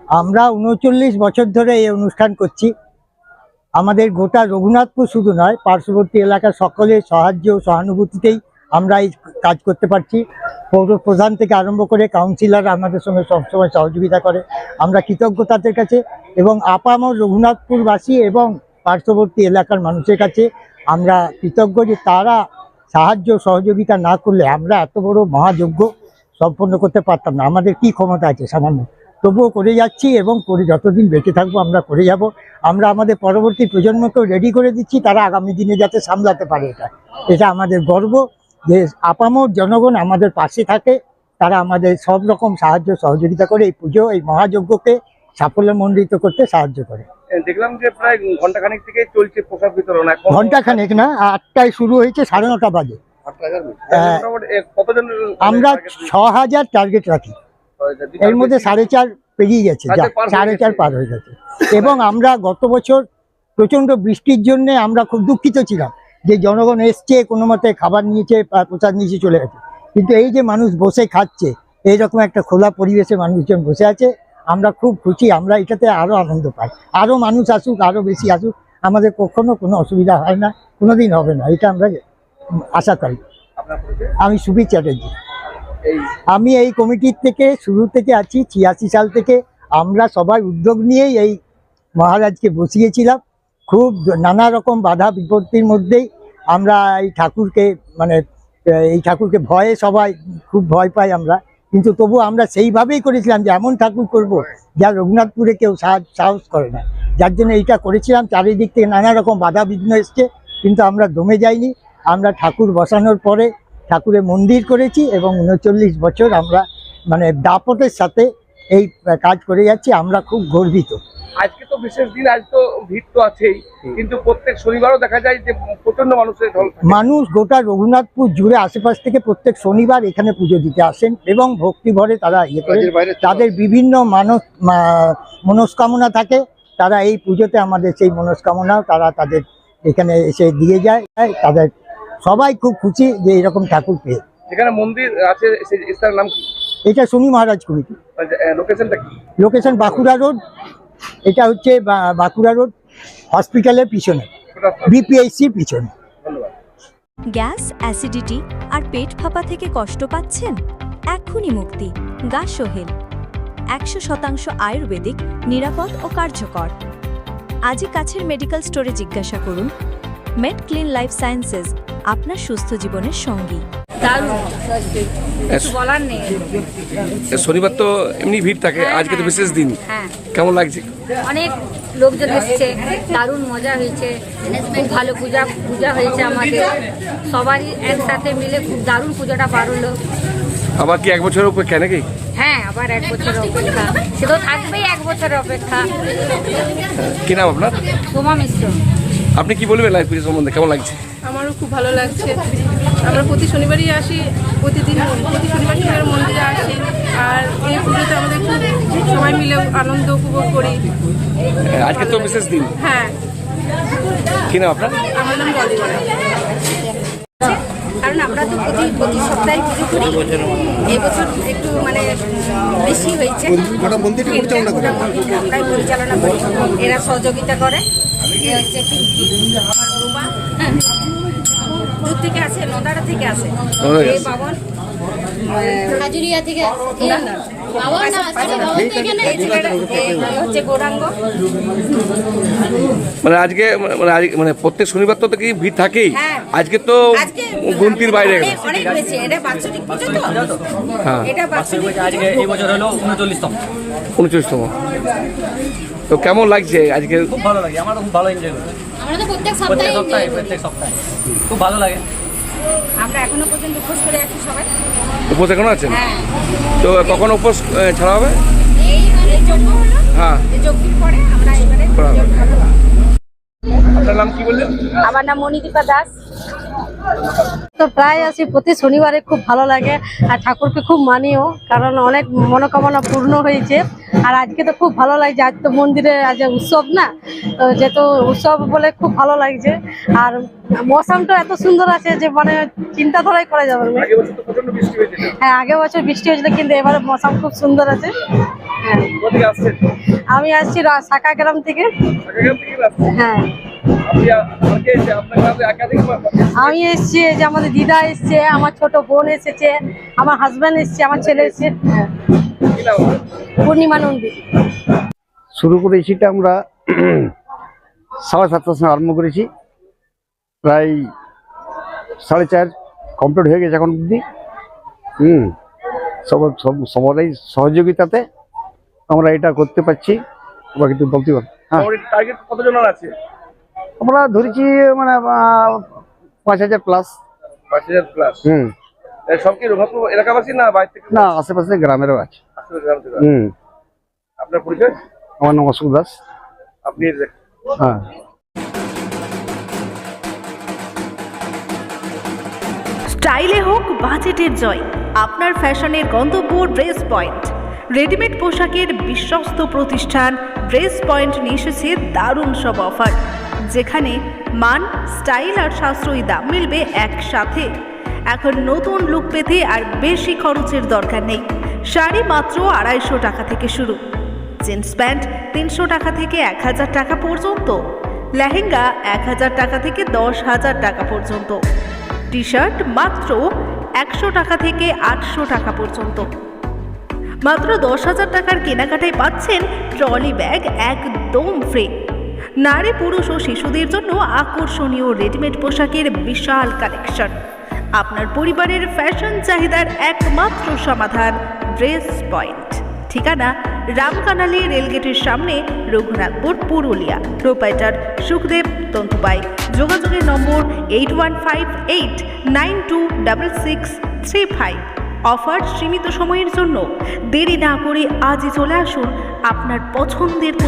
আমরা ৩৯ বছর ধরে এই অনুষ্ঠান করছি। আমাদের গোটা রঘুনাথপুর শুধু নয়, পার্শ্ববর্তী এলাকার সকলের সাহায্য ও সহানুভূতিতেই আমরা এই কাজ করতে পারছি। পৌর প্রধান থেকে আরম্ভ করে কাউন্সিলর আমাদের সঙ্গে সবসময় সহযোগিতা করে। আমরা কৃতজ্ঞ তাদের কাছে এবং আপামর রঘুনাথপুরবাসী এবং পার্শ্ববর্তী এলাকার মানুষের কাছে আমরা কৃতজ্ঞ যে তারা সাহায্য সহযোগিতা না করলে আমরা এত বড় মহাযজ্ঞ সম্পন্ন করতে পারতাম না। আমাদের কি ক্ষমতা আছে সামান্য, তবুও করে যাচ্ছি এবং করে যতদিন বেঁচে থাকবো আমরা করে যাব। আমরা আমাদের পরবর্তী প্রজন্মকেও রেডি করে দিচ্ছি, তারা আগামী দিনে যাতে সামলাতে পারে। এটা আমাদের গর্ব যে আপামর জনগণ আমাদের পাশে থাকে, তারা আমাদের সব রকম সাহায্য সহযোগিতা করে এই পুজো, এই মহাযজ্ঞকে সাফল্যমণ্ডিত করতে সাহায্য করে। দেখলাম যে প্রায় ঘন্টাখানেক থেকে চলছে প্রসাদ বিতরণ। ঘন্টাখানেক না, ৮টায় শুরু হয়েছে, ৯:৩০ বাজে। আমরা ৬,০০০ টার্গেট রাখি, এর মধ্যে ৪.৫ পেরিয়ে গেছে, ৪.৫ পার হয়ে গেছে। এবং আমরা গত বছর প্রচণ্ড বৃষ্টির জন্য আমরা খুব দুঃখিত ছিলাম যে জনগণ এসছে, কোনো মতে খাবার নিয়েছে, প্রসাদ নিয়েছে, চলে গেছে। কিন্তু এই যে মানুষ বসে খাচ্ছে, এইরকম একটা খোলা পরিবেশে মানুষজন বসে আছে, আমরা খুব খুশি। আমরা এটাতে আরও আনন্দ পাই। আরও মানুষ আসুক, আরও বেশি আসুক, আমাদের কখনো কোনো অসুবিধা হয় না, কোনোদিন হবে না, এটা আমরা আশা করি। আমি সুবীর চ্যাটার্জি। আমি এই কমিটির থেকে শুরু থেকে আছি, ৮৬ সাল থেকে। আমরা সবাই উদ্যোগ নিয়েই এই মহারাজকে বসিয়েছিলাম। খুব নানা রকম বাধা বিপত্তির মধ্যেই আমরা এই ঠাকুরকে ভয়ে সবাই খুব ভয় পাই আমরা, কিন্তু তবু আমরা সেইভাবেই করেছিলাম যে এমন ঠাকুর করব যা রঘুনাথপুরে কেউ সাহস করে না। যার জন্য এইটা করেছিলাম। চারিদিক থেকে নানা রকম বাধা বিঘ্ন এসছে, কিন্তু আমরা দমে যাইনি। আমরা ঠাকুর বসানোর পরে ঠাকুরের মন্দির করেছি এবং ৩৯ বছর আমরা দাপটের সাথে এই কাজ করে যাচ্ছি। আমরা খুব গর্বিত। আজকে তো বিশেষ দিন, আজ তো ভিড় তো আছেই, কিন্তু প্রত্যেক শনিবারও দেখা যায় যে প্রচন্ড মানুষের ঢল। মানুষ গোটা রঘুনাথপুর জুড়ে আশেপাশ থেকে প্রত্যেক শনিবার এখানে পুজো দিতে আসেন এবং ভক্তি ভরে তারা তাদের বিভিন্ন মনস্কামনা থাকে, তারা এই পুজোতে আমাদের সেই মনস্কামনাও তাদের এখানে এসে দিয়ে যায়। তাদের সবাই খুব খুশি যে এরকম ঠাকুর পেয়ে। যেখানে মন্দির আছে সেটার নাম কি? এটা শনি মহারাজ কমিটি। লোকেশনটা কি? Location Bankura road. এটা হচ্ছে বাঁকুড়া রোড হসপিটালের পিছনে, বিপিএইচসির পিছনে। গ্যাস, অ্যাসিডিটি আর পেট ফাঁপা থেকে কষ্ট পাচ্ছেন? এক্ষুনি মুক্তি গা সোহেল। ১০০% আয়ুর্বেদিক, নিরাপদ ও কার্যকর। আজই কাছের মেডিকেল স্টোরে জিজ্ঞাসা করুন। মেড ক্লিন লাইফ সায়েন্সেস, আপনার সুস্থ জীবনের সঙ্গী। শনিবার তো এমনি ভিড় থাকে, আজকে তো বিশেষ দিন, কেমন লাগছে? অনেক লোকজন এসছে, দারুণ মজা হয়েছে, খুব ভালো পূজা হয়েছে আমাদের সবারই একসাথে মিলে, খুব দারুণ পুজোটা পার হলো। আবার কি ১ বছরের অপেক্ষা নাকি? হ্যাঁ, আবার ১ বছরের অপেক্ষা, সে তো থাকবেই ১ বছরের অপেক্ষা। কি নাম আপনার? সোমা মিশ্র। আপনি কি বলবেন লাইভ পুজো সম্বন্ধে, কেমন লাগছে? আমারও খুব ভালো লাগছে। আমরা প্রতি শনিবারই আসি, প্রতি শনিবার মন্দিরে আসি, আর এই পুজোতে আমাদের খুব সবাই মিলে আনন্দ উপভোগ করি। আজকে তো বিশেষ দিন। হ্যাঁ। কি নাম আপনার? আমার নাম বলিবালা। কারণ আমরা তো প্রতি সপ্তাহে পুজো করি, এই বছর একটু বেশি হয়েছে। আমরাই পরিচালনা করি, এরা সহযোগিতা করে। দূর থেকে আসে, নদারা থেকে আসে, এই বাবন হাজুরিয়া থেকে হচ্ছে গৌরাঙ্গ। আজকে প্রত্যেক শনিবার তো কি ভিড় থাকেই, আজকে তো গুনতির বাইরে অনেক বেশি। এটা বাৎসরিক পুজো তো, এটা বাৎসরিক আজকে এই বছর হলো 39তম। তো কেমন লাগছে আজকে? খুব ভালো লাগে, আমার খুব ভালো এনজয় করি। আমরা তো প্রত্যেক সপ্তাহে খুব ভালো লাগে। আমরা এখনো পর্যন্ত উপোস করে আছি সবাই। উপোস এখনো আছেন? তো কখন উপোস ছাড়া হবে? এই যজ্ঞ হলো, এই যজ্ঞের পরে আমরা এবারে। আপনার নাম কি বললেন? আমার নাম মণিদীপা দাস। তো প্রায় আসি প্রতি শনিবারে, খুব ভালো লাগে আর ঠাকুরকে খুব মানিও, কারণ অনেক মনোকামনা পূর্ণ হয়েছে। আর আজকে তো খুব ভালো লাগছে, আজ তো মন্দিরে আজ উৎসব না, তো যেহেতু উৎসব বলে খুব ভালো লাগছে। আর মৌসুমটা এত সুন্দর আছে যে চিন্তা ধরাই করা যাবে না। হ্যাঁ, আগের বছর বৃষ্টি হয়েছিল, কিন্তু এবারে মৌসুম খুব সুন্দর আছে। হ্যাঁ কোথা থেকে আসছেন? আমি আসছি সাকা গ্রাম থেকে। ঢাকা থেকে আসছেন? হ্যাঁ আপনি আজকে এসে আপনার কাছে একাধিক আমি এসছি, এই যে আমাদের দিদা এসছে, আমার ছোট বোন এসেছে, আমার হাজব্যান্ড এসছে, আমার ছেলে এসছে। হ্যাঁ কি নাম আপনার? পূর্ণিমা নন্দী। শুরু করেছি এটা আমরা 7:30টার সময় আরম্ভ করেছি, প্রায় 4:30 কমপ্লিট হয়ে গেছে এখন অবধি। সবারই সহযোগিতাতে আমরা এটা করতে পারছি। আমরা কিন্তু বলতে পারি হ্যাঁ, টার্গেট কতজনের আছে? আমরা ধরেছি মানে 5,000 প্লাস। 5,000 প্লাস। সব কি রঘুনাথপুর এলাকাবাসী না বাইরে থেকে? না, আশেপাশে গ্রামেরও আছে। আসলে গ্রাম থেকে। হুম, আপনার পরিচয়? আমার নাম অশোক দাস। আপনি হ্যাঁ, স্টাইলে হোক বাজেটের জয়, আপনার ফ্যাশনের গন্তব্য ড্রেস পয়েন্ট। রেডিমেড পোশাকের বিশ্বস্ত প্রতিষ্ঠান ড্রেস পয়েন্ট নিয়ে এসেছে দারুণ সব অফার, যেখানে মান, স্টাইল আর সাশ্রয়ী দাম মিলবে একসাথে। এখন নতুন লুক পেতে আর বেশি খরচের দরকার নেই। শাড়ি মাত্র 250 টাকা থেকে শুরু, জিন্স প্যান্ট 300 টাকা থেকে 1000 টাকা পর্যন্ত, লেহেঙ্গা 1000 টাকা থেকে 10,000 টাকা পর্যন্ত, টি শার্ট মাত্র 100 টাকা থেকে 800 টাকা পর্যন্ত। মাত্র 10,000 টাকার কেনাকাটায় পাচ্ছেন ট্রলি ব্যাগ একদম ফ্রি। নারী, পুরুষ ও শিশুদের জন্য আকর্ষণীয় রেডিমেড পোশাকের বিশাল কালেকশন। আপনার পরিবারের ফ্যাশন চাহিদার একমাত্র সমাধান ড্রেস পয়েন্ট। ঠিকানা রামকানালি রেলগেটের সামনে, রঘুনাথপুর, পুরুলিয়া। প্রোপাইটার সুখদেব তন্তুবাই। যোগাযোগের নম্বর 8158892665। অফার সীমিত সময়ের জন্য। দেরি না করে আজই চলে আসুন আপনার পছন্দের পোশাক